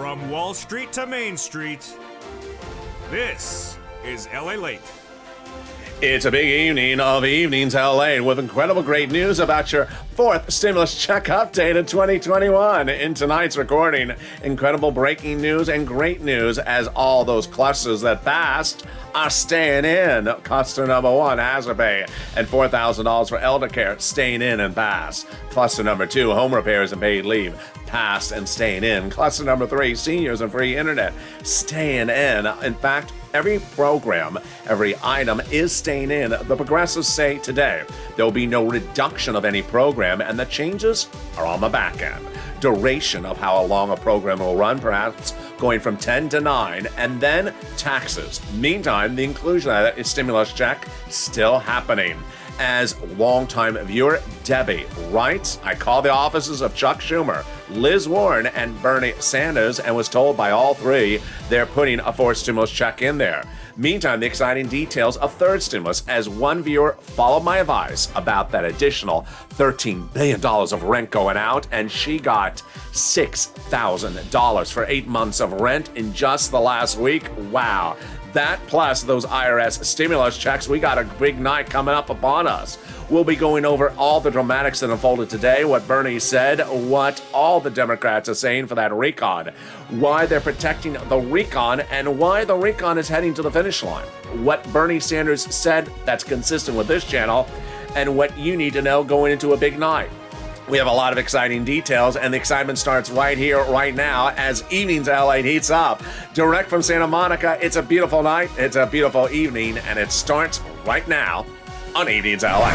From Wall Street to Main Street, this is Lalate. It's a big evening of Evenings LA with incredible great news about your fourth stimulus check update of 2021. In tonight's recording, incredible breaking news and great news as all those clusters that passed are staying in. Cluster number one, hazard pay, and $4,000 for elder care, staying in and passed. Cluster number two, home repairs and paid leave, passed and staying in. Cluster number three, seniors and free internet, staying in. In fact, every program, every item is staying in. The progressives say today there will be no reduction of any program, and the changes are on the back end. Duration of how long a program will run, perhaps going from 10 to 9, and then taxes. Meantime, the inclusion of that stimulus check still happening. As longtime viewer Debbie writes, I called the offices of Chuck Schumer, Liz Warren, and Bernie Sanders and was told by all three they're putting a fourth stimulus check in there. Meantime, the exciting details of third stimulus as one viewer followed my advice about that additional $13 billion of rent going out, and she got $6,000 for 8 months of rent in just the last week. Wow. That plus those IRS stimulus checks, we got a big night coming up upon us. We'll be going over all the dramatics that unfolded today, what Bernie said, what all the Democrats are saying for that recon, why they're protecting the recon, and why the recon is heading to the finish line. What Bernie Sanders said that's consistent with this channel, and what you need to know going into a big night. We have a lot of exciting details, and the excitement starts right here, right now, as Evenings LA heats up. Direct from Santa Monica, it's a beautiful night, it's a beautiful evening, and it starts right now on Evenings LA.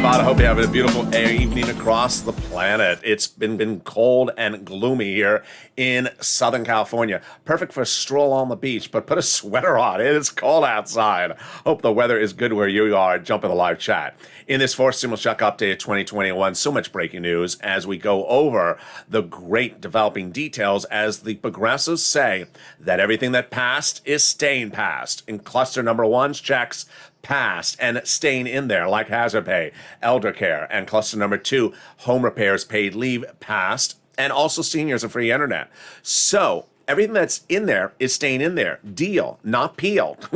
I hope you're having a beautiful evening across the planet. It's been cold and gloomy here in Southern California. Perfect for a stroll on the beach, but put a sweater on. It is cold outside. Hope the weather is good where you are. Jump in the live chat. In this fourth stimulus check update of 2021, so much breaking news as we go over the great developing details as the progressives say that everything that passed is staying passed. In cluster number one's checks, passed and staying in there, like hazard pay, elder care, and cluster number two, home repairs, paid leave, passed, and also seniors and free internet. So everything that's in there is staying in there. Deal, not peeled.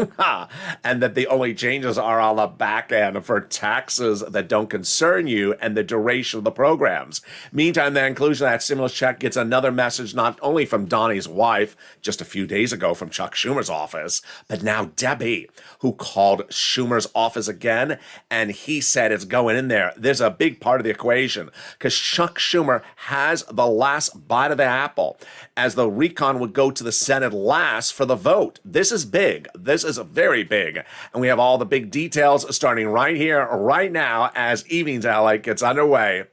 And that the only changes are on the back end for taxes that don't concern you and the duration of the programs. Meantime, the inclusion of that stimulus check gets another message not only from Donnie's wife just a few days ago from Chuck Schumer's office, but now Debbie, who called Schumer's office again, and he said it's going in there. There's a big part of the equation because Chuck Schumer has the last bite of the apple as the recon would go to the Senate last for the vote. This is big. This is very big. And we have all the big details starting right here, right now, as Evenings LA gets underway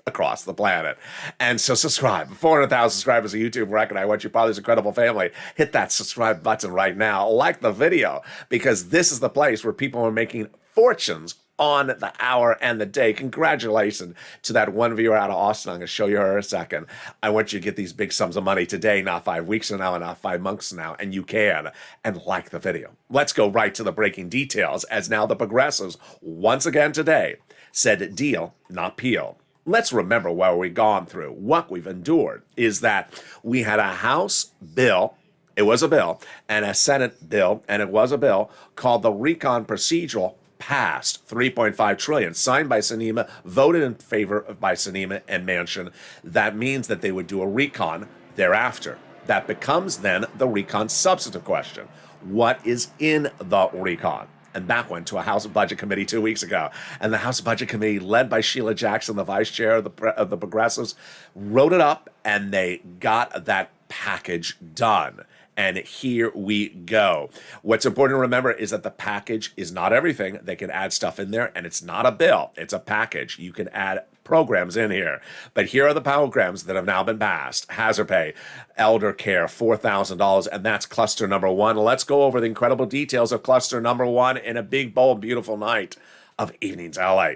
across the planet. And so subscribe. 400,000 subscribers of YouTube record. I want you part of this incredible family. Hit that subscribe button right now. Like the video, because this is the place where people are making fortunes on the hour and the day. Congratulations to that one viewer out of Austin. I'm going to show you her in a second. I want you to get these big sums of money today, not 5 weeks from now and not 5 months from now, and you can. And like the video. Let's go right to the breaking details as now the progressives, once again today, said deal, not peel. Let's remember what we've gone through. What we've endured is that we had a House bill, it was a bill, and a Senate bill, and it was a bill, called the Recon Procedural, passed. $3.5 trillion, signed by Sinema, voted in favor by Sinema and Manchin. That means that they would do a recon thereafter. That becomes then the recon substantive question. What is in the recon? And that went to a House Budget Committee 2 weeks ago. And the House Budget Committee, led by Sheila Jackson, the vice chair of the Progressives, wrote it up, and they got that package done. And here we go. What's important to remember is that the package is not everything. They can add stuff in there, and it's not a bill. It's a package. You can add programs in here. But here are the programs that have now been passed. Hazard pay, elder care, $4,000, and that's cluster number one. Let's go over the incredible details of cluster number one in a big, bold, beautiful night of Evenings LA.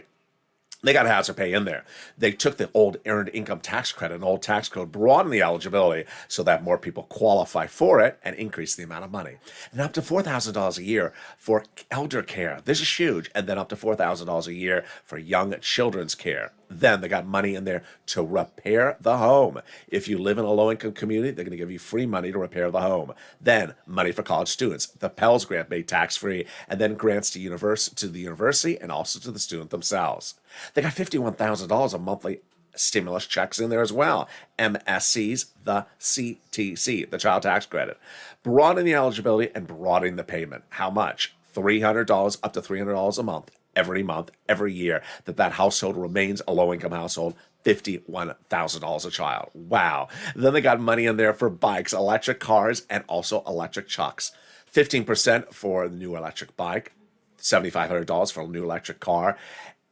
They got hazard pay in there. They took the old earned income tax credit, an old tax code, broadened the eligibility so that more people qualify for it and increase the amount of money. And up to $4,000 a year for elder care. This is huge. And then up to $4,000 a year for young children's care. Then they got money in there to repair the home. If you live in a low-income community, they're going to give you free money to repair the home. Then money for college students. The Pell Grant made tax-free, and then grants to the university and also to the student themselves. They got $51,000 of monthly stimulus checks in there as well. MSCs, the CTC, the child tax credit. Broadening the eligibility and broadening the payment. How much? $300, up to $300 a month, every year, that household remains a low-income household. $51,000 a child. Wow. Then they got money in there for bikes, electric cars, and also electric trucks. 15% for the new electric bike, $7,500 for a new electric car,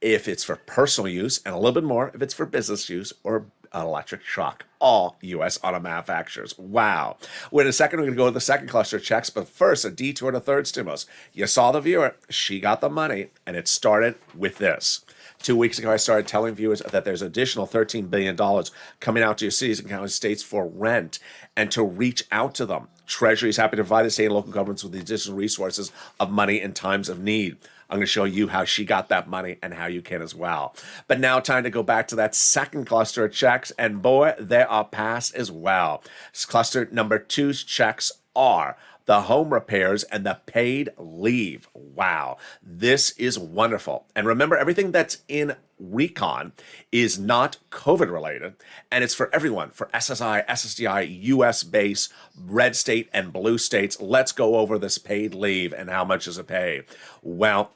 if it's for personal use, and a little bit more if it's for business use or an electric truck. All U.S. auto manufacturers. Wow. Well, in a second, we're going to go to the second cluster of checks, but first, a detour to third stimulus. You saw the viewer. She got the money, and it started with this. 2 weeks ago, I started telling viewers that there's additional $13 billion coming out to your cities and county states for rent and to reach out to them. Treasury is happy to provide the state and local governments with the additional resources of money in times of need. I'm going to show you how she got that money and how you can as well. But now time to go back to that second cluster of checks, and boy, they are passed as well. Cluster number two's checks are the home repairs and the paid leave. Wow, this is wonderful. And remember, everything that's in recon is not COVID related, and it's for everyone, for SSI, SSDI, US base, red state, and blue states. Let's go over this paid leave and how much does it pay. Well,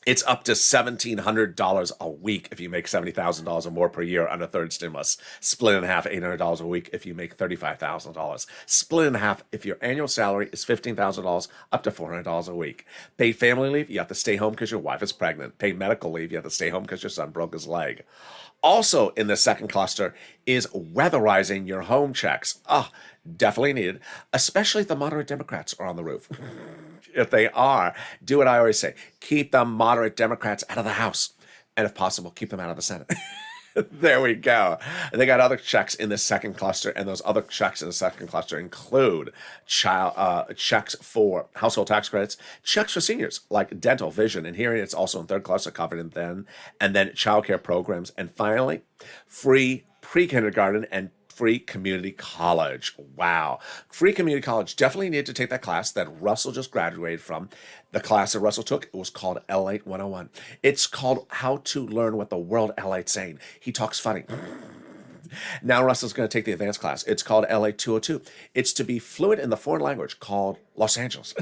it's up to $1,700 a week if you make $70,000 or more per year under third stimulus. Split in half, $800 a week if you make $35,000. Split in half if your annual salary is $15,000, up to $400 a week. Paid family leave, you have to stay home because your wife is pregnant. Paid medical leave, you have to stay home because your son broke his leg. Also in the second cluster is weatherizing your home checks. Definitely needed, especially if the moderate Democrats are on the roof. If they are, do what I always say. Keep the moderate Democrats out of the House. And if possible, keep them out of the Senate. There we go. They got other checks in the second cluster, and those other checks in the second cluster include checks for household tax credits, checks for seniors like dental, vision, and hearing. It's also in third cluster covered in then, and then child care programs. And finally, free pre-kindergarten and free community college. Wow. Free community college. Definitely need to take that class that Russell just graduated from. The class that Russell took, it was called Lalate 101. It's called How to Learn What the World Lalate's Saying. He talks funny. Now Russell's going to take the advanced class. It's called LA 202. It's to be fluent in the foreign language called Los Angeles.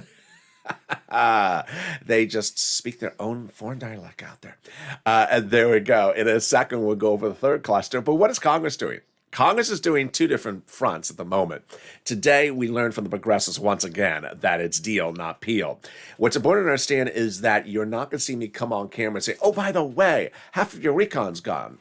They just speak their own foreign dialect out there. And there we go. In a second, we'll go over the third cluster. But what is Congress doing? Congress is doing two different fronts at the moment. Today, we learned from the progressives once again that it's deal, not peel. What's important to understand is that you're not going to see me come on camera and say, oh, by the way, half of your recon's gone.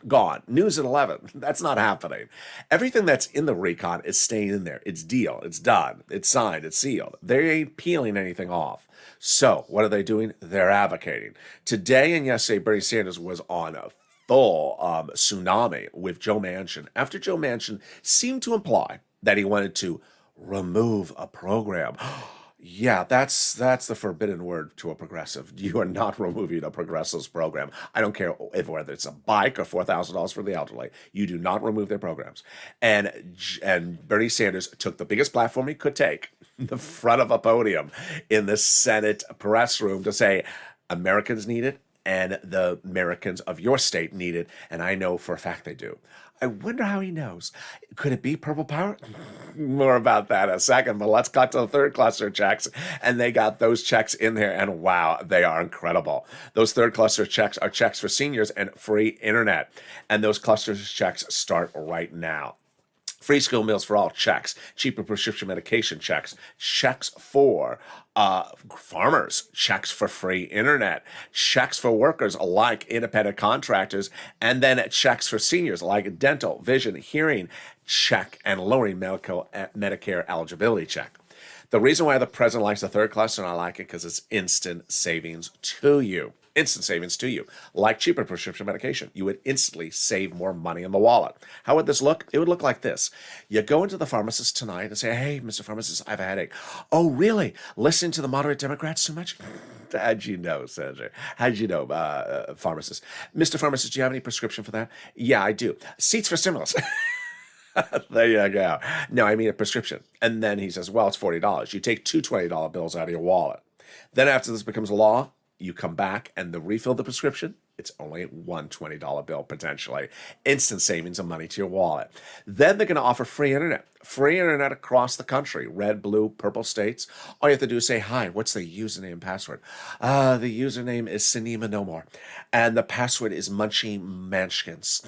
News at 11. That's not happening. Everything that's in the recon is staying in there. It's deal. It's done. It's signed. It's sealed. They ain't peeling anything off. So what are they doing? They're advocating. Today and yesterday, Bernie Sanders was on a full tsunami with Joe Manchin after Joe Manchin seemed to imply that he wanted to remove a program. Yeah, that's the forbidden word to a progressive. You are not removing a progressive's program. I don't care whether it's a bike or $4,000 for the elderly. You do not remove their programs. And Bernie Sanders took the biggest platform he could take, the front of a podium in the Senate press room, to say Americans need it, and the Americans of your state need it, and I know for a fact they do. I wonder how he knows. Could it be purple power? More about that in a second, but let's cut to the third cluster checks, and they got those checks in there, and wow, they are incredible. Those third cluster checks are checks for seniors and free internet, and those cluster checks start right now. Free school meals for all, checks. Cheaper prescription medication, checks. Checks for farmers, checks for free internet, checks for workers like independent contractors, and then checks for seniors like dental, vision, hearing, check, and lowering Medicare eligibility check. The reason why the president likes the third cluster, and I like it because it's instant savings to you. Instant savings to you. Like cheaper prescription medication, you would instantly save more money in the wallet. How would this look? It would look like this. You go into the pharmacist tonight and say, hey, Mr. Pharmacist, I have a headache. Oh, really? Listen to the moderate Democrats too much? How'd you know, Senator? How'd you know, pharmacist? Mr. Pharmacist, do you have any prescription for that? Yeah, I do. Seats for stimulus. There you go. No, I mean a prescription. And then he says, well, it's $40. You take two $20 bills out of your wallet. Then after this becomes law, you come back and to refill the prescription, it's only one $20 bill potentially. Instant savings of money to your wallet. Then they're going to offer free internet. Free internet across the country. Red, blue, purple states. All you have to do is say, hi, what's the username and password? The username is Cinema No More. And the password is Munchie Manchkins.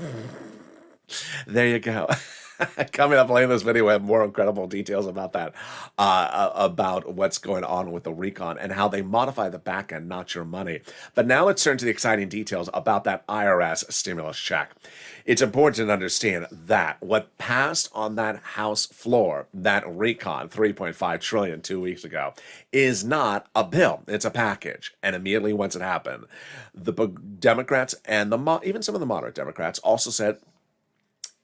There you go. Coming up later in this video, we have more incredible details about that, about what's going on with the recon and how they modify the back end, not your money. But now let's turn to the exciting details about that IRS stimulus check. It's important to understand that what passed on that House floor, that recon, $3.5 trillion 2 weeks ago, is not a bill. It's a package. And immediately once it happened, the Democrats and even some of the moderate Democrats also said,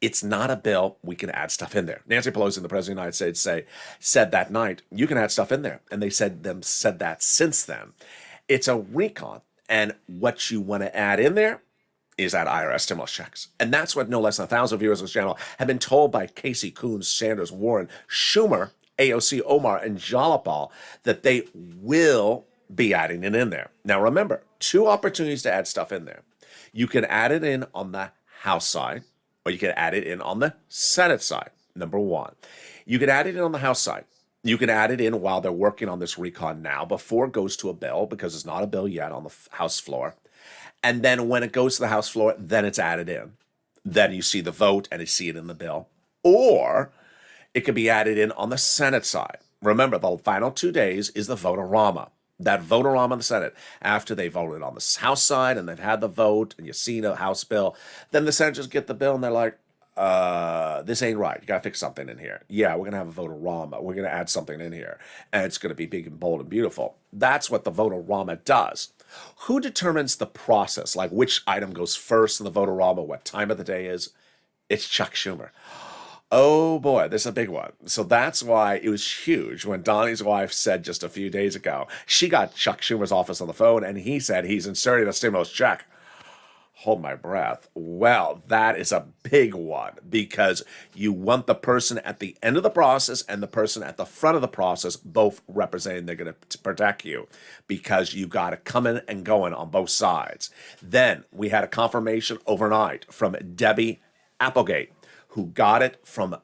it's not a bill. We can add stuff in there. Nancy Pelosi, the president of the United States, said that night, you can add stuff in there. And they said that since then. It's a recon. And what you want to add in there is that IRS stimulus checks. And that's what no less than 1,000 viewers of this channel have been told by Casey, Coons, Sanders, Warren, Schumer, AOC, Omar, and Jalopal that they will be adding it in there. Now remember, two opportunities to add stuff in there. You can add it in on the House side, or you can add it in on the Senate side, number one. You can add it in on the House side. You can add it in while they're working on this recon now before it goes to a bill, because it's not a bill yet on the House floor. And then when it goes to the House floor, then it's added in. Then you see the vote and you see it in the bill. Or it could be added in on the Senate side. Remember, the final 2 days is the vote-a-rama. That vote-a-rama in the Senate. After they voted on the House side and they've had the vote and you see the House bill, then the senators get the bill and they're like, this ain't right. You got to fix something in here. Yeah, we're going to have a vote-a-rama. We're going to add something in here. And it's going to be big and bold and beautiful. That's what the vote-a-rama does. Who determines the process, like which item goes first in the vote-a-rama, what time of the day is? It's Chuck Schumer. Oh boy, this is a big one. So that's why it was huge when Donnie's wife said just a few days ago, she got Chuck Schumer's office on the phone and he said he's inserting a stimulus check. Hold my breath. Well, that is a big one because you want the person at the end of the process and the person at the front of the process both representing they're going to protect you because you got it coming and going on both sides. Then we had a confirmation overnight from Debbie Applegate, who got it from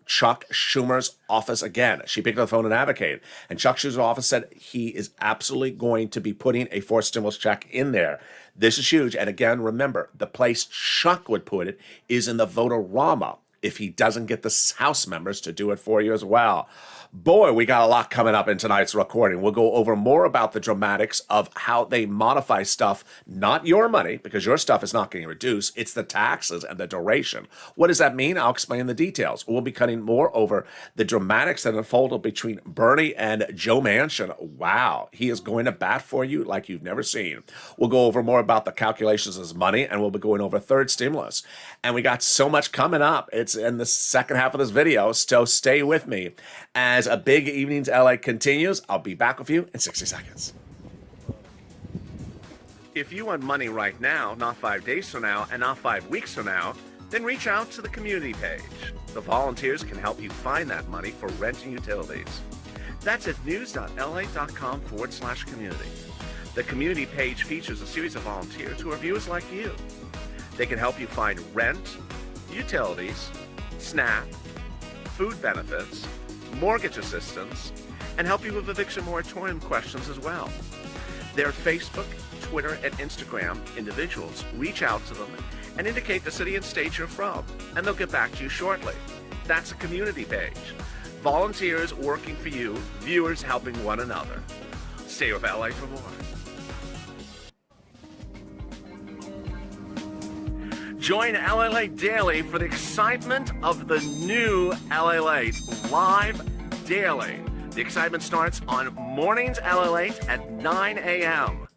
Chuck Schumer's office again. She picked up the phone and advocated. And Chuck Schumer's office said he is absolutely going to be putting a forced stimulus check in there. This is huge. And again, remember, the place Chuck would put it is in the vote-a-rama if he doesn't get the House members to do it for you as well. Boy, we got a lot coming up in tonight's recording. We'll go over more about the dramatics of how they modify stuff, not your money, because your stuff is not getting reduced. It's the taxes and the duration. What does that mean? I'll explain the details. We'll be cutting more over the dramatics that unfolded between Bernie and Joe Manchin. Wow, he is going to bat for you like you've never seen. We'll go over more about the calculations of his money, and we'll be going over third stimulus. And we got so much coming up. It's in the second half of this video, so stay with me. As a big evening's LA continues, I'll be back with you in 60 seconds. If you want money right now, not 5 days from now, and not 5 weeks from now, then reach out to the community page. The volunteers can help you find that money for rent and utilities. That's at news.la.com/community. The community page features a series of volunteers who are viewers like you. They can help you find rent, utilities, SNAP, food benefits, mortgage assistance, and help you with eviction moratorium questions as well. Their Facebook, Twitter, and Instagram individuals reach out to them and indicate the city and state you're from, and they'll get back to you shortly. That's a community page. Volunteers working for you, viewers helping one another. Stay with LA for more. Join Lalate Daily for the excitement of the new Lalate live daily. The excitement starts on mornings Lalate at 9 a.m.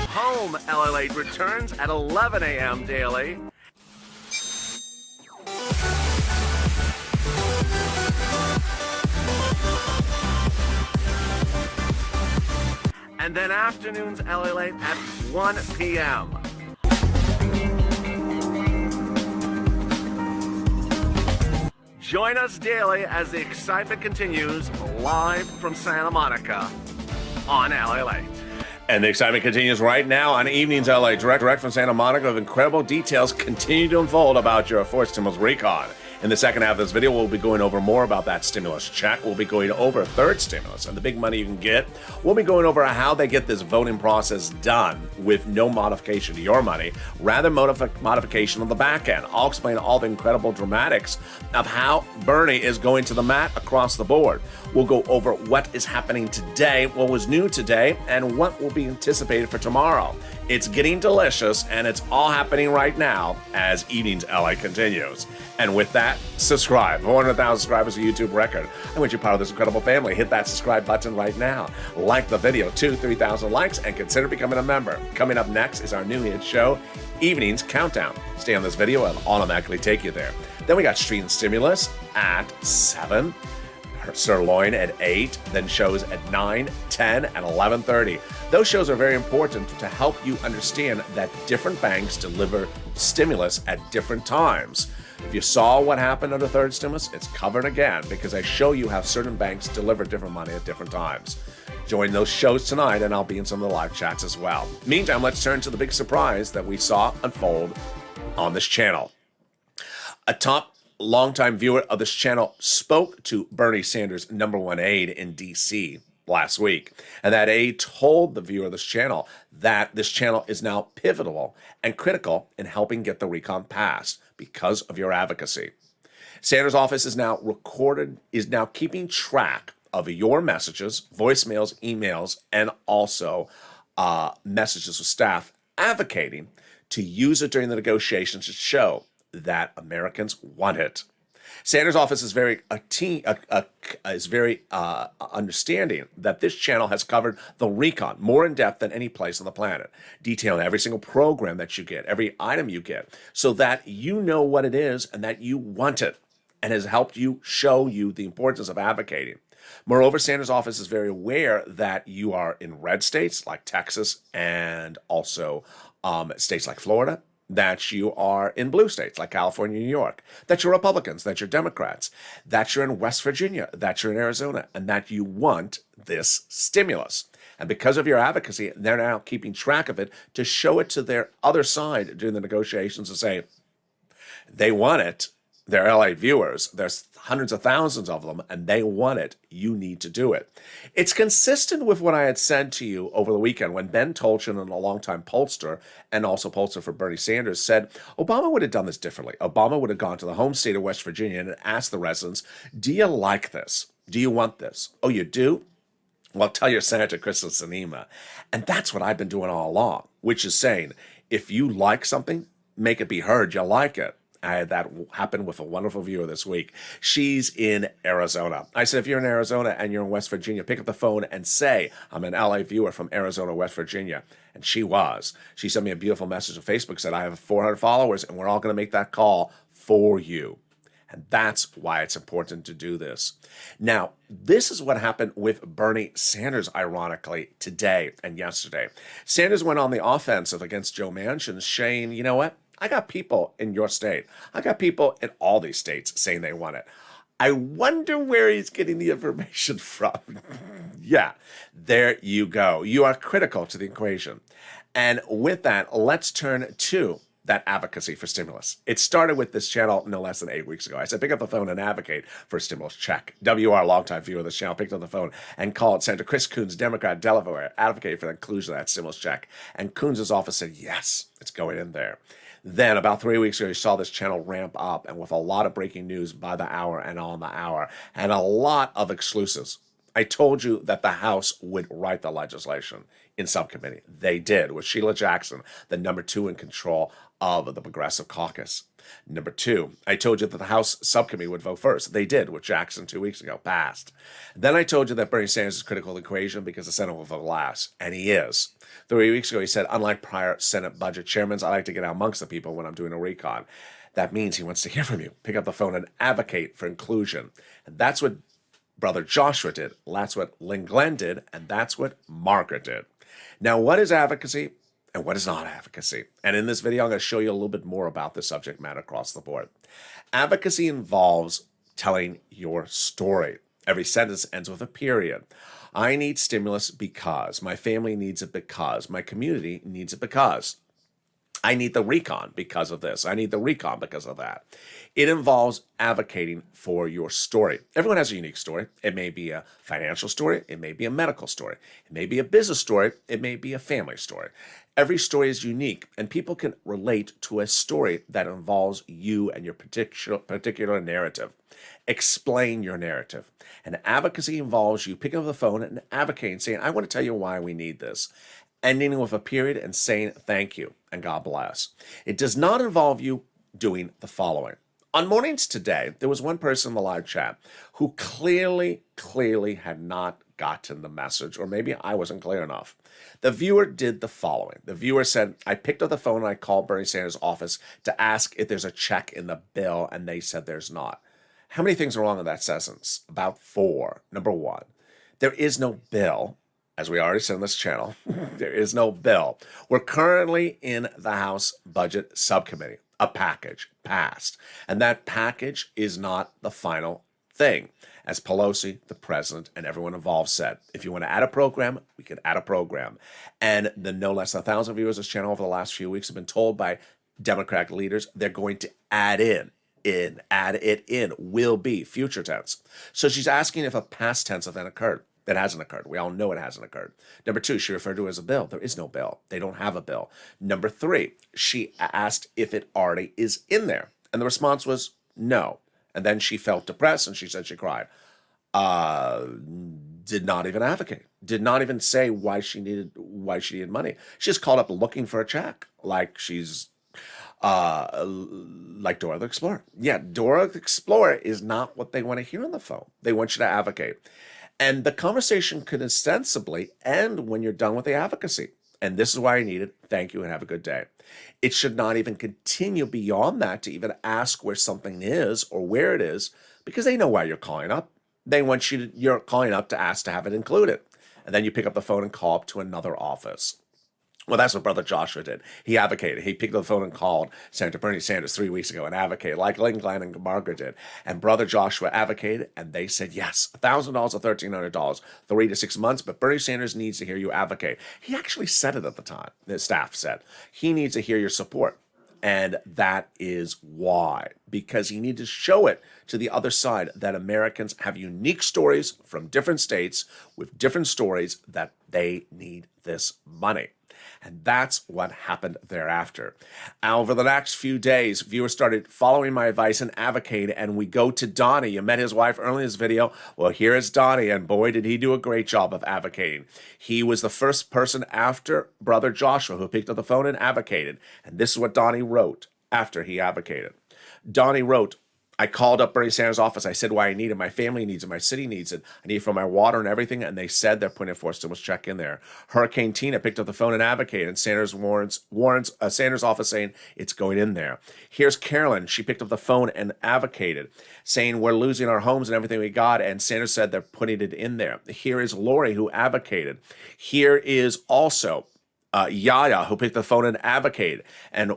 Home Lalate returns at 11 a.m. daily. And then afternoons Lalate at 1 p.m. Join us daily as the excitement continues live from Santa Monica on Lalate. And the excitement continues right now on Evenings LA, direct from Santa Monica, with incredible details continue to unfold about your fourth stimulus recon. In the second half of this video, we'll be going over more about that stimulus check. We'll be going over third stimulus and the big money you can get. We'll be going over how they get this voting process done with no modification to your money, rather modification on the back end. I'll explain all the incredible dramatics of how Bernie is going to the mat across the board. We'll go over what is happening today, what was new today, and what will be anticipated for tomorrow. It's getting delicious, and it's all happening right now as Evenings LA continues. And with that, subscribe. 400,000 subscribers, a YouTube record. I want you part of this incredible family. Hit that subscribe button right now. Like the video, 3,000 likes, and consider becoming a member. Coming up next is our new hit show, Evenings Countdown. Stay on this video, and I'll automatically take you there. Then we got Street and Stimulus at 7. Sirloin at 8, then shows at 9, 10, and 11:30. Those shows are very important to help you understand that different banks deliver stimulus at different times. If you saw what happened under third stimulus, it's covered again because I show you how certain banks deliver different money at different times. Join those shows tonight, and I'll be in some of the live chats as well. Meantime, let's turn to the big surprise that we saw unfold on this channel. A top longtime viewer of this channel spoke to Bernie Sanders' #1 aide in D.C. last week, and that aide told the viewer of this channel that this channel is now pivotal and critical in helping get the recon passed because of your advocacy. Sanders' office is now keeping track of your messages, voicemails, emails, and also messages with staff advocating to use it during the negotiations to show that Americans want it. Sanders' office is very understanding that this channel has covered the recon more in depth than any place on the planet, detailing every single program that you get, every item you get, so that you know what it is and that you want it, and has helped you show you the importance of advocating. Moreover, Sanders' office is very aware that you are in red states like Texas and also states like Florida, that you are in blue states like California, New York, that you're Republicans, that you're Democrats, that you're in West Virginia, that you're in Arizona, and that you want this stimulus. And because of your advocacy, they're now keeping track of it to show it to their other side during the negotiations to say they want it. They're LA viewers. There's hundreds of thousands of them, and they want it. You need to do it. It's consistent with what I had said to you over the weekend when Ben Tolchin, a longtime pollster and also pollster for Bernie Sanders, said Obama would have done this differently. Obama would have gone to the home state of West Virginia and asked the residents, do you like this? Do you want this? Oh, you do? Well, tell your Senator Kristen Sinema. And that's what I've been doing all along, which is saying, if you like something, make it be heard you like it. I had that happen with a wonderful viewer this week. She's in Arizona. I said, if you're in Arizona and you're in West Virginia, pick up the phone and say, I'm an LA viewer from Arizona, West Virginia. And she was. She sent me a beautiful message on Facebook, said, I have 400 followers, and we're all going to make that call for you. And that's why it's important to do this. Now, this is what happened with Bernie Sanders, ironically, today and yesterday. Sanders went on the offensive against Joe Manchin, saying, you know what? I got people in your state. I got people in all these states saying they want it. I wonder where he's getting the information from. Yeah, there you go. You are critical to the equation. And with that, let's turn to that advocacy for stimulus. It started with this channel no less than 8 weeks ago. I said, pick up the phone and advocate for a stimulus check. WR, longtime viewer of this channel, picked up the phone and called Senator Chris Coons, Democrat, Delaware, advocated for the inclusion of that stimulus check. And Coons' office said, yes, it's going in there. Then about 3 weeks ago, you saw this channel ramp up, and with a lot of breaking news by the hour and on the hour, and a lot of exclusives. I told you that the House would write the legislation in subcommittee. They did, with Sheila Jackson, the number 2 in control of the Progressive Caucus. Number 2, I told you that the House subcommittee would vote first. They did, with Jackson 2 weeks ago, passed. Then I told you that Bernie Sanders is critical of the equation because the Senate will vote last, and he is. 3 weeks ago, he said, unlike prior Senate budget chairmen, I like to get out amongst the people when I'm doing a recon. That means he wants to hear from you. Pick up the phone and advocate for inclusion. And that's what Brother Joshua did. That's what Lynn Glenn did, and that's what Margaret did. Now, what is advocacy and what is not advocacy? And in this video, I'm going to show you a little bit more about this subject matter across the board. Advocacy involves telling your story. Every sentence ends with a period. I need stimulus because. My family needs it because. My community needs it because. I need the recon because of this. I need the recon because of that. It involves advocating for your story. Everyone has a unique story. It may be a financial story. It may be a medical story. It may be a business story. It may be a family story. Every story is unique, and people can relate to a story that involves you and your particular narrative. Explain your narrative. And advocacy involves you picking up the phone and advocating, saying, I want to tell you why we need this. Ending with a period and saying thank you and God bless. It does not involve you doing the following. On mornings today, there was one person in the live chat who clearly had not gotten the message, or maybe I wasn't clear enough. The viewer did the following. The viewer said, I picked up the phone and I called Bernie Sanders' office to ask if there's a check in the bill, and they said there's not. How many things are wrong with that sentence? About 4. Number 1, there is no bill. As we already said on this channel, there is no bill. We're currently in the House Budget Subcommittee. A package passed. And that package is not the final thing. As Pelosi, the president, and everyone involved said, if you want to add a program, we can add a program. And the no less than 1,000 viewers of this channel over the last few weeks have been told by Democratic leaders they're going to add it in, will be, future tense. So she's asking if a past tense event occurred. That hasn't occurred. We all know it hasn't occurred. Number 2, she referred to it as a bill. There is no bill. They don't have a bill. Number 3, she asked if it already is in there. And the response was no. And then she felt depressed and she said she cried. Did not even advocate. Did not even say why she needed money. She just called up looking for a check, like she's like Dora the Explorer. Yeah, Dora the Explorer is not what they want to hear on the phone. They want you to advocate. And the conversation could ostensibly end when you're done with the advocacy. And this is why I need it. Thank you and have a good day. It should not even continue beyond that to even ask where something is or where it is, because they know why you're calling up. They want you're calling up to ask to have it included. And then you pick up the phone and call up to another office. Well, that's what Brother Joshua did. He advocated. He picked up the phone and called Senator Bernie Sanders 3 weeks ago and advocated, like Lynn Glenn and Margaret did. And Brother Joshua advocated, and they said yes, $1,000 or $1,300, 3 to 6 months, but Bernie Sanders needs to hear you advocate. He actually said it at the time, the staff said. He needs to hear your support. And that is why, because he needs to show it to the other side that Americans have unique stories from different states with different stories that they need this money. And that's what happened thereafter. Over the next few days, viewers started following my advice and advocating, and we go to Donnie. You met his wife earlier in this video. Well, here is Donnie, and boy, did he do a great job of advocating. He was the first person after Brother Joshua who picked up the phone and advocated. And this is what Donnie wrote after he advocated. Donnie wrote, I called up Bernie Sanders' office. I said why I need it. My family needs it. My city needs it. I need it for my water and everything. And they said they're putting a forced stimulus check in there. Hurricane Tina picked up the phone and advocated. And Sanders warns Sanders' office saying it's going in there. Here's Carolyn. She picked up the phone and advocated, saying we're losing our homes and everything we got. And Sanders said they're putting it in there. Here is Lori, who advocated. Here is also Yaya, who picked the phone and advocated, and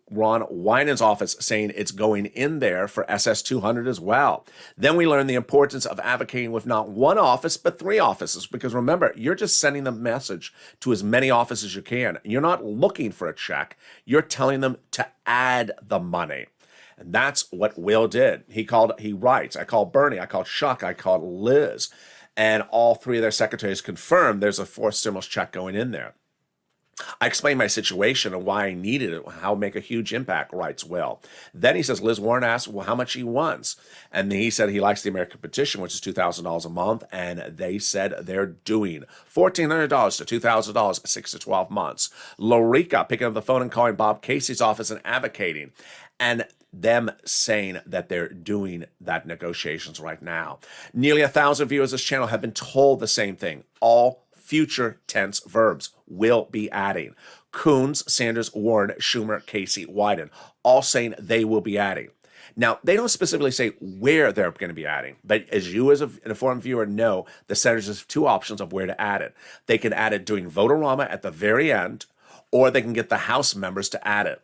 Ron Winans' office saying it's going in there for SS200 as well. Then we learned the importance of advocating with not one office, but 3 offices, because remember, you're just sending the message to as many offices as you can. You're not looking for a check. You're telling them to add the money. And that's what Will did. He writes, I called Bernie, I called Chuck, I called Liz, and all 3 of their secretaries confirmed there's a 4th stimulus check going in there. I explained my situation and why I needed it, how it make a huge impact, writes Will. Then he says, Liz Warren asked, well, how much he wants. And he said he likes the American Petition, which is $2,000 a month. And they said they're doing $1,400 to $2,000, 6 to 12 months. Lorica picking up the phone and calling Bob Casey's office and advocating. And them saying that they're doing that negotiations right now. Nearly 1,000 viewers of this channel have been told the same thing. All future tense verbs will be adding. Coons, Sanders, Warren, Schumer, Casey, Wyden, all saying they will be adding. Now, they don't specifically say where they're going to be adding, but as you as an informed viewer know, the senators have 2 options of where to add it. They can add it during vote-a-rama at the very end, or they can get the House members to add it.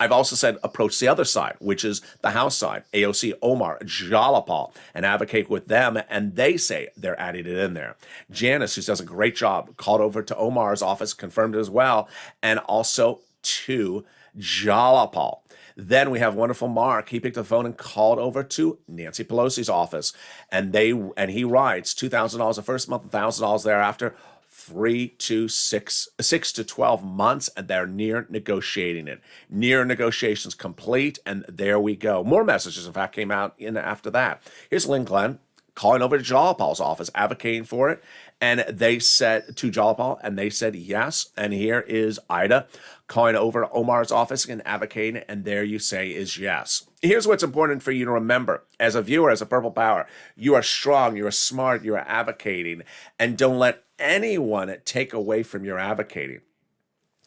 I've also said approach the other side, which is the House side, AOC, Omar, Jalapal, and advocate with them, and they say they're adding it in there. Janice, who does a great job, called over to Omar's office, confirmed it as well, and also to Jalapal. Then we have wonderful Mark. He picked up the phone and called over to Nancy Pelosi's office, and he writes $2,000 the first month, $1,000 thereafter. 3 to 6 to 12 months, and they're near negotiating it. Near negotiations complete, and there we go. More messages, in fact, came out in after that. Here's Lynn Glenn calling over to Jalapal's office, advocating for it, and they said to Jalapal, and they said yes. And here is Ida calling over Omar's office and advocating, and there you say is yes. Here's what's important for you to remember. As a viewer, as a Purple Power, you are strong, you are smart, you are advocating, and don't let anyone take away from your advocating.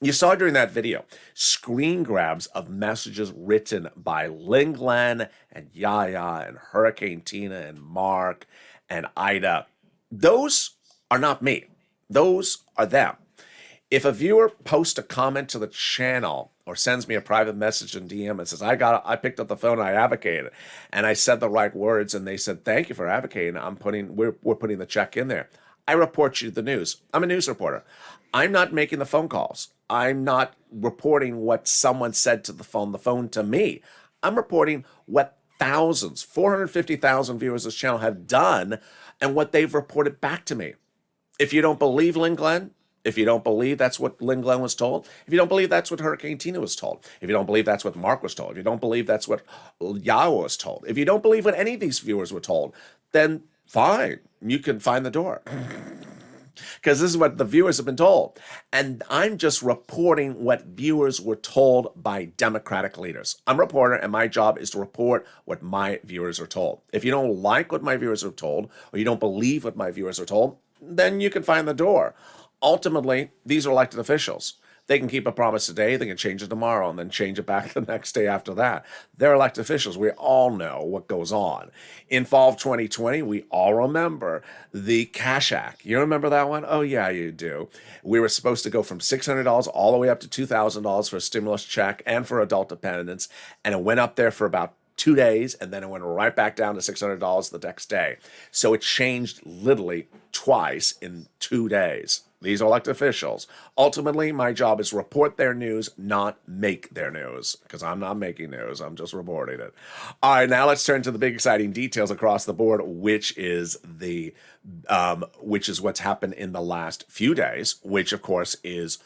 You saw during that video screen grabs of messages written by Lynn Glenn and Yaya and Hurricane Tina and Mark and Ida. Those are not me. Those are them. If a viewer posts a comment to the channel or sends me a private message in DM and says, I picked up the phone and I advocated and I said the right words and they said, thank you for advocating, we're putting the check in there. I report you the news. I'm a news reporter. I'm not making the phone calls. I'm not reporting what someone said to the phone to me. I'm reporting what 450,000 viewers of this channel have done and what they've reported back to me. If you don't believe Lynn Glenn, if you don't believe that's what Lynn Glenn was told, if you don't believe that's what Hurricane Tina was told, if you don't believe that's what Mark was told, if you don't believe that's what Yahweh was told, if you don't believe what any of these viewers were told, then fine, you can find the door. Because this is what the viewers have been told. And I'm just reporting what viewers were told by Democratic leaders. I'm a reporter, and my job is to report what my viewers are told. If you don't like what my viewers are told, or you don't believe what my viewers are told, then you can find the door. Ultimately, these are elected officials. They can keep a promise today, they can change it tomorrow, and then change it back the next day after that. They're elected officials. We all know what goes on. In fall of 2020, we all remember the Cash Act. You remember that one? Oh, yeah, you do. We were supposed to go from $600 all the way up to $2,000 for a stimulus check and for adult dependents, and it went up there for about 2 days, and then it went right back down to $600 the next day. So it changed literally twice in 2 days. These are elected officials. Ultimately, my job is report their news, not make their news, because I'm not making news. I'm just reporting it. All right, now let's turn to the big exciting details across the board, which is what's happened in the last few days, which of course is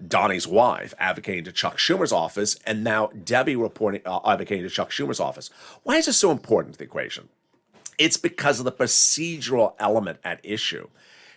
Donnie's wife advocating to Chuck Schumer's office, and now Debbie advocating to Chuck Schumer's office. Why is this so important to the equation? It's because of the procedural element at issue.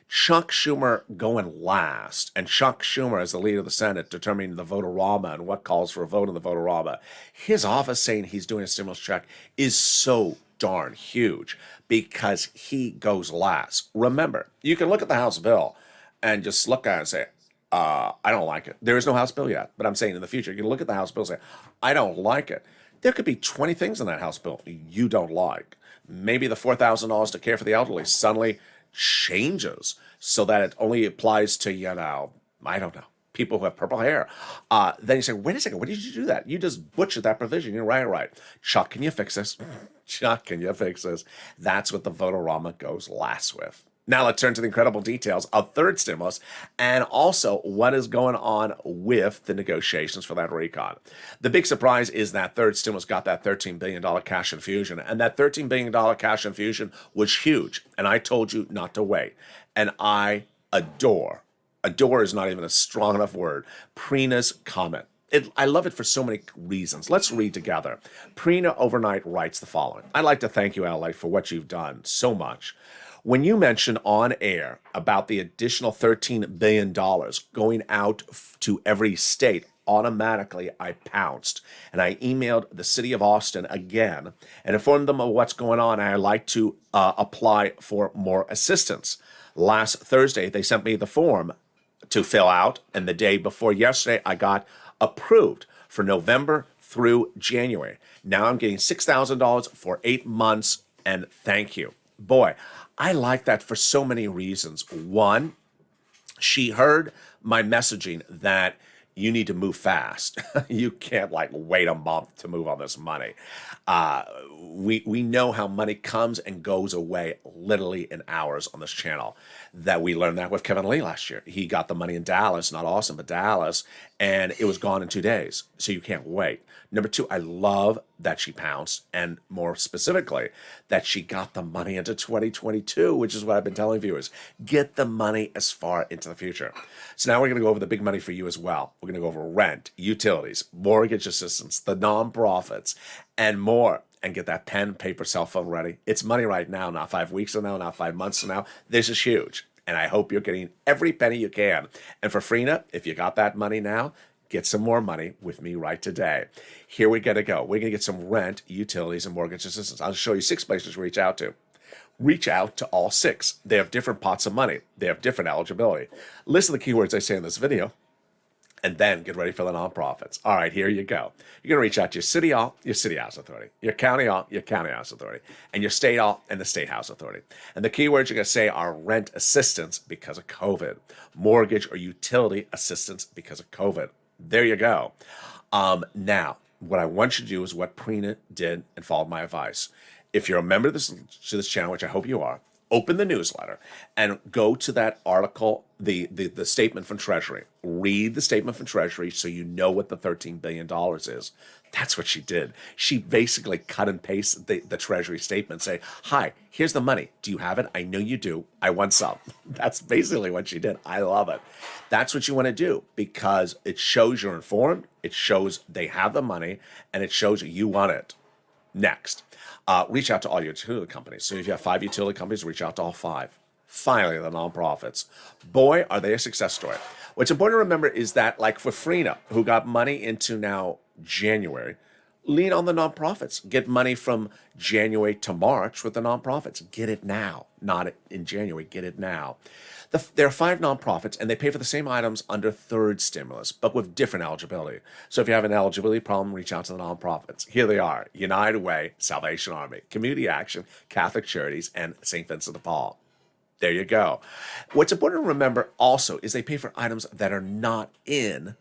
Chuck Schumer going last, and Chuck Schumer as the leader of the Senate determining the vote-a-rama and what calls for a vote in the vote-a-rama. His office saying he's doing a stimulus check is so darn huge because he goes last. Remember, you can look at the House bill and just look at it and say, I don't like it. There is no House bill yet, but I'm saying in the future, you can look at the House bill and say, I don't like it. There could be 20 things in that House bill you don't like. Maybe the $4,000 to care for the elderly suddenly changes so that it only applies to, I don't know. people who have purple hair. Then you say, wait a second, what did you do that? You just butchered that provision. You're right. Chuck, can you fix this? Chuck, can you fix this? That's what the Votorama goes last with. Now let's turn to the incredible details of third stimulus and also what is going on with the negotiations for that recon. The big surprise is that third stimulus got that $13 billion cash infusion, and that $13 billion cash infusion was huge. And I told you not to wait. And I adore is not even a strong enough word, Prina's comment. I love it for so many reasons. Let's read together. Prina overnight writes the following. I'd like to thank you, Lalate, for what you've done so much. When you mentioned on air about the additional $13 billion going out to every state, automatically I pounced and I emailed the city of Austin again and informed them of what's going on. And I'd like to apply for more assistance. Last Thursday, they sent me the form to fill out, and the day before yesterday, I got approved for November through January. Now I'm getting $6,000 for 8 months, and thank you. Boy, I like that for so many reasons. One, she heard my messaging that you need to move fast. You can't wait a month to move on this money. We know how money comes and goes away literally in hours on this channel. That we learned that with Kevin Lee last year. He got the money in Dallas, not Austin, but Dallas, and it was gone in 2 days. So you can't wait. Number two, I love that she pounced, and more specifically, that she got the money into 2022, which is what I've been telling viewers. Get the money as far into the future. So now we're going to go over the big money for you as well. We're going to go over rent, utilities, mortgage assistance, the nonprofits, and more. And get that pen, paper, cell phone ready. It's money right now, not 5 weeks from now, not 5 months from now. This is huge. And I hope you're getting every penny you can. And for Frina, if you got that money now, get some more money with me right today. Here we're going to go. We're going to get some rent, utilities, and mortgage assistance. I'll show you 6 places to reach out to. Reach out to all 6. They have different pots of money. They have different eligibility. Listen to the keywords I say in this video, and then get ready for the nonprofits. All right, here you go. You're going to reach out to your city hall, your city house authority, your county hall, your county house authority, and your state hall and the state house authority. And the keywords you're going to say are rent assistance because of COVID, mortgage or utility assistance because of COVID. There you go. Now, what I want you to do is what Prina did and followed my advice. If you're a member of this channel, which I hope you are, open the newsletter and go to that article, the statement from Treasury. Read the statement from Treasury so you know what the $13 billion is. That's what she did. She basically cut and pasted the Treasury statement, say, hi, here's the money. Do you have it? I know you do. I want some. That's basically what she did. I love it. That's what you want to do because it shows you're informed, it shows they have the money, and it shows you want it. Next, reach out to all your utility companies. So if you have 5 utility companies, reach out to all 5. Finally, the nonprofits. Boy, are they a success story. What's important to remember is that, like for Frina, who got money into now January, lean on the nonprofits. Get money from January to March with the nonprofits. Get it now, not in January. Get it now. There are 5 nonprofits, and they pay for the same items under third stimulus, but with different eligibility. So if you have an eligibility problem, reach out to the nonprofits. Here they are: United Way, Salvation Army, Community Action, Catholic Charities, and St. Vincent de Paul. There you go. What's important to remember also is they pay for items that are not in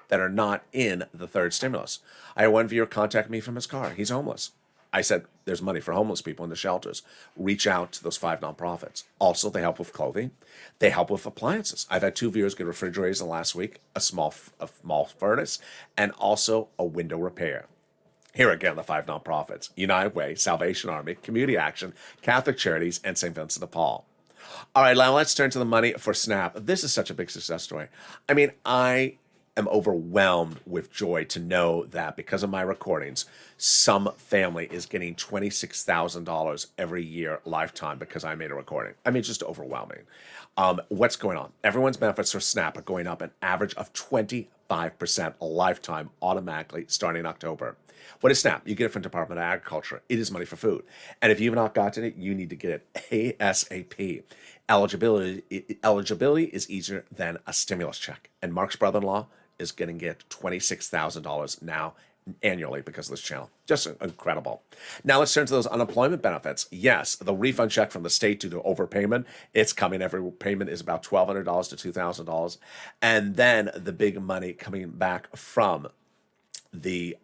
the third stimulus. I had one viewer contact me from his car. He's homeless. I said, there's money for homeless people in the shelters. Reach out to those 5 nonprofits. Also, they help with clothing. They help with appliances. I've had 2 viewers get refrigerators in the last week, a small furnace, and also a window repair. Here again, the 5 nonprofits: United Way, Salvation Army, Community Action, Catholic Charities, and St. Vincent de Paul. All right, now let's turn to the money for SNAP. This is such a big success story. I mean, I am overwhelmed with joy to know that because of my recordings, some family is getting $26,000 every year lifetime because I made a recording. I mean, it's just overwhelming. What's going on? Everyone's benefits for SNAP are going up an average of 25% a lifetime automatically starting in October. What is SNAP? You get it from Department of Agriculture. It is money for food. And if you've not gotten it, you need to get it ASAP. Eligibility is easier than a stimulus check. And Mark's brother-in-law is going to get $26,000 now annually because of this channel. Just incredible. Now let's turn to those unemployment benefits. Yes, the refund check from the state due to overpayment, it's coming. Every payment is about $1,200 to $2,000. And then the big money coming back from the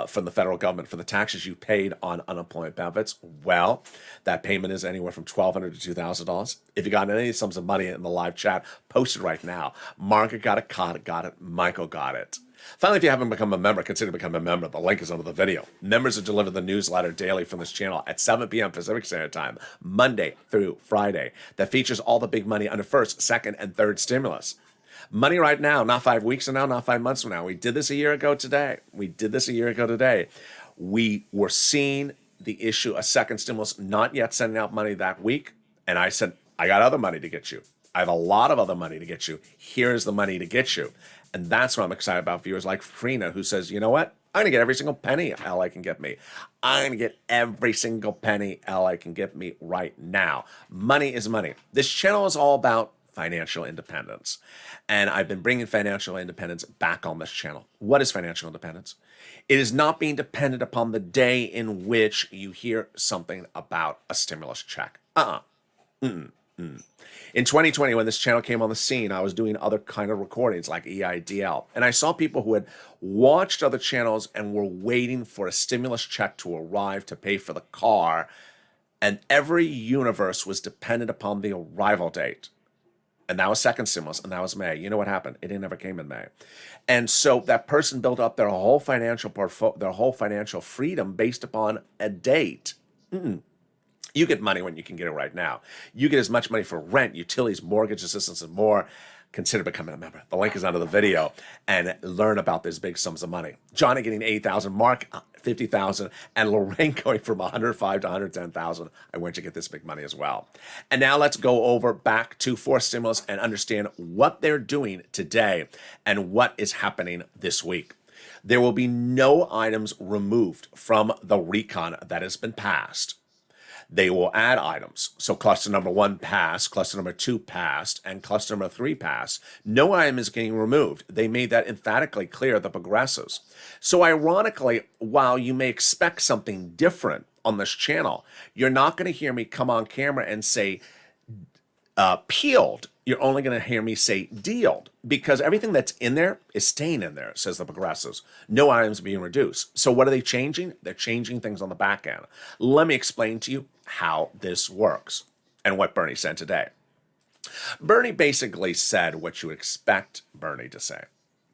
federal government for the taxes you paid on unemployment benefits. Well, that payment is anywhere from $1,200 to $2,000. If you got any sums of money in the live chat, post it right now. Margaret got it, Connor got it, Michael got it. Finally, if you haven't become a member, consider becoming a member. The link is under the video. Members are delivered the newsletter daily from this channel at 7 p.m. Pacific Standard Time, Monday through Friday, that features all the big money under first, second, and third stimulus. Money right now, not 5 weeks from now, not 5 months from now. We did this a year ago today. We were seeing the issue, a second stimulus, not yet sending out money that week. And I said, I got other money to get you. I have a lot of other money to get you. Here's the money to get you. And that's what I'm excited about. Viewers like Frina, who says, you know what? I'm going to get every single penny LA can get me. I'm going to get every single penny LA can get me right now. Money is money. This channel is all about financial independence. And I've been bringing financial independence back on this channel. What is financial independence? It is not being dependent upon the day in which you hear something about a stimulus check. In 2020, when this channel came on the scene, I was doing other kind of recordings like EIDL. And I saw people who had watched other channels and were waiting for a stimulus check to arrive to pay for the car. And every universe was dependent upon the arrival date. And that was second stimulus, and that was May. You know what happened? It never came in May. And so that person built up their whole financial freedom based upon a date. You get money when you can get it right now. You get as much money for rent, utilities, mortgage assistance, and more. Consider becoming a member. The link is under the video, and learn about these big sums of money. Johnny getting $8,000, Mark $50,000, and Lorraine going from $105,000 to $110,000. I want you to get this big money as well. And now let's go over back to fourth stimulus and understand what they're doing today and what is happening this week. There will be no items removed from the recon that has been passed. They will add items. So cluster number 1 passed, cluster number 2 passed, and cluster number 3 passed. No item is getting removed. They made that emphatically clear, the progressives. So ironically, while you may expect something different on this channel, you're not going to hear me come on camera and say peeled. You're only going to hear me say dealed, because everything that's in there is staying in there, says the progressives. No items being reduced. So what are they changing? They're changing things on the back end. Let me explain to you how this works and what Bernie said today. Bernie basically said what you expect Bernie to say.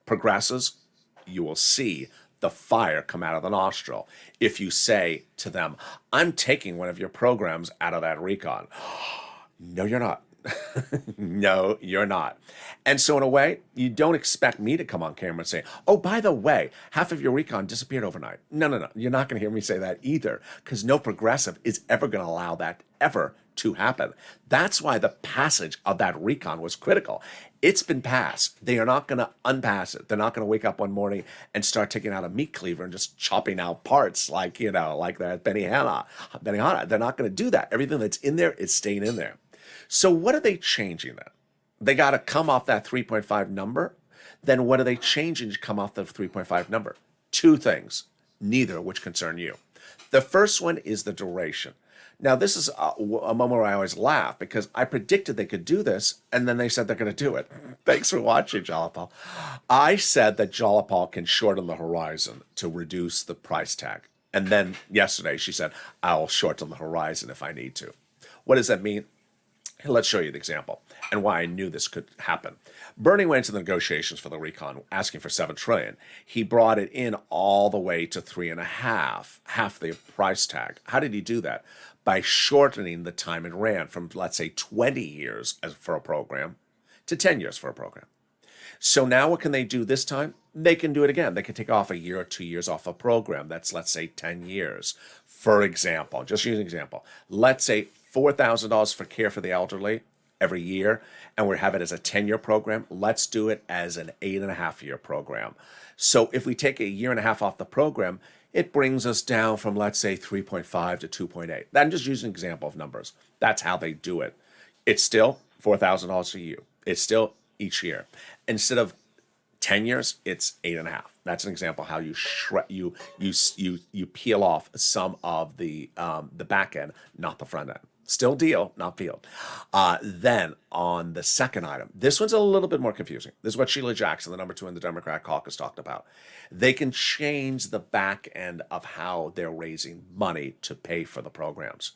Progressives, you will see the fire come out of the nostril if you say to them, I'm taking one of your programs out of that recon. No, you're not. No, you're not. And so in a way, you don't expect me to come on camera and say, oh, by the way, half of your recon disappeared overnight. No. You're not going to hear me say that either, because no progressive is ever going to allow that ever to happen. That's why the passage of that recon was critical. It's been passed. They are not going to unpass it. They're not going to wake up one morning and start taking out a meat cleaver and just chopping out parts like that Benihana. They're not going to do that. Everything that's in there is staying in there. So what are they changing then? They got to come off that 3.5 number. Then what are they changing to come off the 3.5 number? Two things, neither of which concern you. The first one is the duration. Now, this is a moment where I always laugh, because I predicted they could do this, and then they said they're going to do it. Thanks for watching, Jalapal. I said that Jalapal can shorten the horizon to reduce the price tag. And then yesterday she said, I'll shorten the horizon if I need to. What does that mean? Let's show you the example and why I knew this could happen. Bernie went into the negotiations for the recon, asking for $7 trillion. He brought it in all the way to 3.5, half the price tag. How did he do that? By shortening the time it ran from, let's say, 20 years for a program to 10 years for a program. So now what can they do this time? They can do it again. They can take off a year or 2 years off a program. That's, let's say, 10 years. For example, just use an example. Let's say $4,000 for care for the elderly every year, and we have it as a 10-year program. Let's do it as an 8.5-year program. So if we take a year and a half off the program, it brings us down from, let's say, 3.5 to 2.8. I'm just using an example of numbers. That's how they do it. It's still $4,000 a year. It's still each year. Instead of 10 years, it's 8.5. That's an example how you you peel off some of the back end, not the front end. Still deal, not field. Then on the second item, this one's a little bit more confusing. This is what Sheila Jackson, the number 2 in the Democrat caucus, talked about. They can change the back end of how they're raising money to pay for the programs.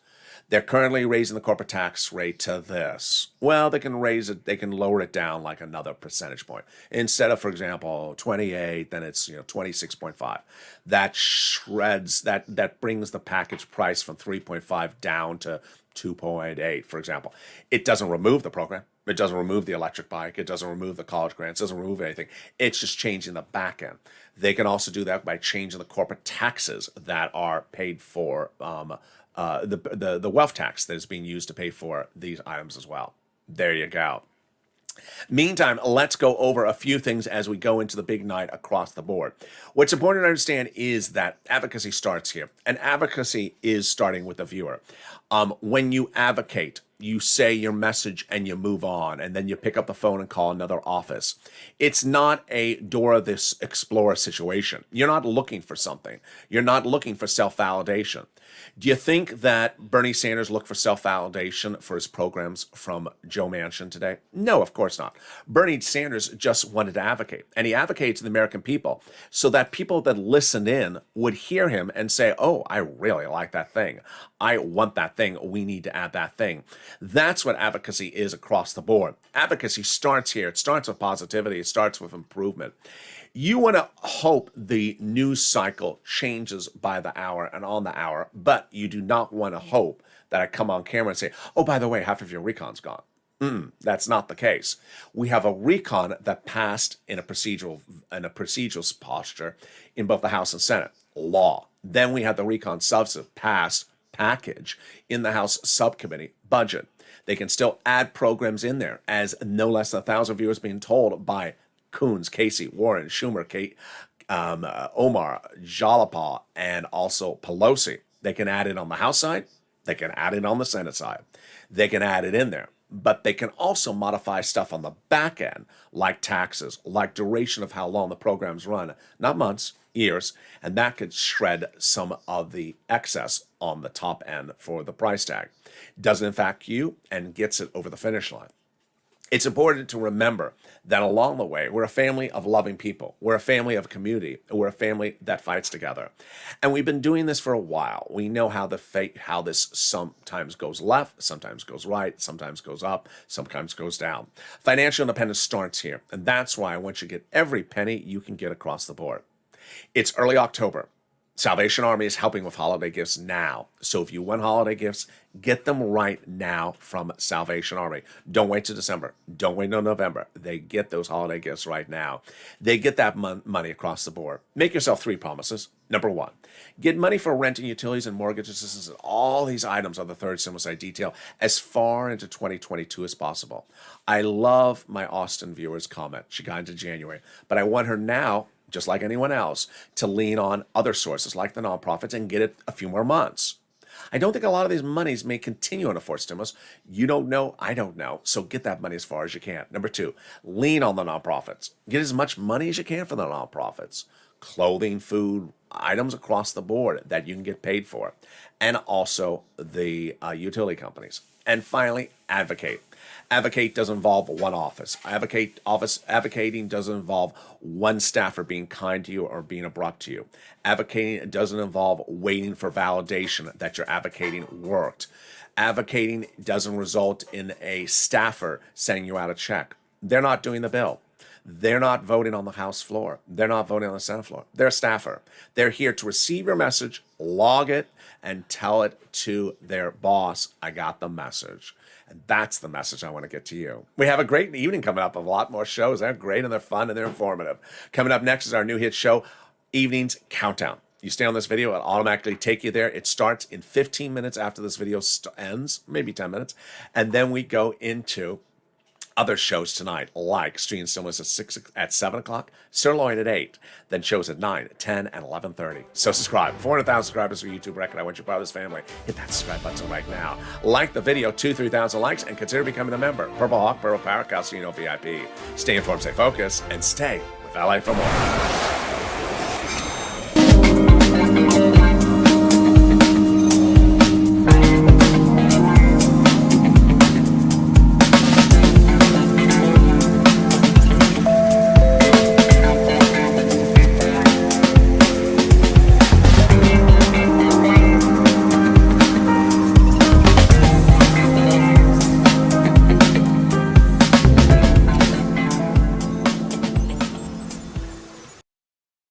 They're currently raising the corporate tax rate to this. Well, they can raise it, they can lower it down like another percentage point. Instead of, for example, 28, then it's 26.5. That shreds, that brings the package price from 3.5 down to 2.8, for example. It doesn't remove the program. It doesn't remove the electric bike. It doesn't remove the college grants. It doesn't remove anything. It's just changing the back end. They can also do that by changing the corporate taxes that are paid for, the wealth tax that is being used to pay for these items as well. There you go. Meantime, let's go over a few things as we go into the big night across the board. What's important to understand is that advocacy starts here, and advocacy is starting with the viewer. When you advocate, you say your message and you move on, and then you pick up the phone and call another office. It's not a Dora the Explorer situation. You're not looking for something. You're not looking for self-validation. Do you think that Bernie Sanders looked for self-validation for his programs from Joe Manchin today? No, of course not. Bernie Sanders just wanted to advocate, and he advocates to the American people so that people that listened in would hear him and say, oh, I really like that thing. I want that thing. We need to add that thing. That's what advocacy is across the board. Advocacy starts here. It starts with positivity. It starts with improvement. You want to hope the news cycle changes by the hour and on the hour, but you do not want to hope that I come on camera and say, oh, by the way, half of your recon's gone. That's not the case. We have a recon that passed in a procedural posture in both the House and Senate. Law. Then we had the recon substantive passed package in the House subcommittee budget. They can still add programs in there, as no less than 1,000 viewers being told by Coons, Casey, Warren, Schumer, Omar, Jalapa, and also Pelosi. They can add it on the House side. They can add it on the Senate side. They can add it in there. But they can also modify stuff on the back end, like taxes, like duration of how long the programs run, not months, years, and that could shred some of the excess on the top end for the price tag. Doesn't impact you and gets it over the finish line. It's important to remember that along the way, we're a family of loving people. We're a family of community. We're a family that fights together. And we've been doing this for a while. We know how how this sometimes goes left, sometimes goes right, sometimes goes up, sometimes goes down. Financial independence starts here. And that's why I want you to get every penny you can get across the board. It's early October. Salvation Army is helping with holiday gifts now. So if you want holiday gifts, get them right now from Salvation Army. Don't wait till December. Don't wait until November. They get those holiday gifts right now. They get that money across the board. Make yourself 3 promises. Number 1, get money for rent and utilities and mortgage assistance and all these items on the third stimulus I detail as far into 2022 as possible. I love my Austin viewer's comment. She got into January, but I want her now, just like anyone else, to lean on other sources like the nonprofits and get it a few more months. I don't think a lot of these monies may continue on a fourth stimulus. You don't know, I don't know. So get that money as far as you can. Number 2, lean on the nonprofits. Get as much money as you can for the nonprofits. Clothing, food, items across the board that you can get paid for. And also the utility companies. And finally, advocate. Advocate doesn't involve one office. Advocating doesn't involve one staffer being kind to you or being abrupt to you. Advocating doesn't involve waiting for validation that your advocating worked. Advocating doesn't result in a staffer sending you out a check. They're not doing the bill. They're not voting on the House floor. They're not voting on the Senate floor. They're a staffer. They're here to receive your message, log it, and tell it to their boss, I got the message. And that's the message I want to get to you. We have a great evening coming up, a lot more shows. They're great and they're fun and they're informative. Coming up next is our new hit show, Evenings Countdown. You stay on this video, it'll automatically take you there. It starts in 15 minutes after this video ends, maybe 10 minutes. And then we go into other shows tonight, like Street Stimulus at 7 o'clock, Sirloin at 8, then shows at 9, 10, and 11:30. So subscribe. 400,000 subscribers for YouTube record. I want you part of this family. Hit that subscribe button right now. Like the video, 2,000-3,000 likes, and consider becoming a member. Purple Hawk, Purple Power, Calcino VIP. Stay informed, stay focused, and stay with Valet for more.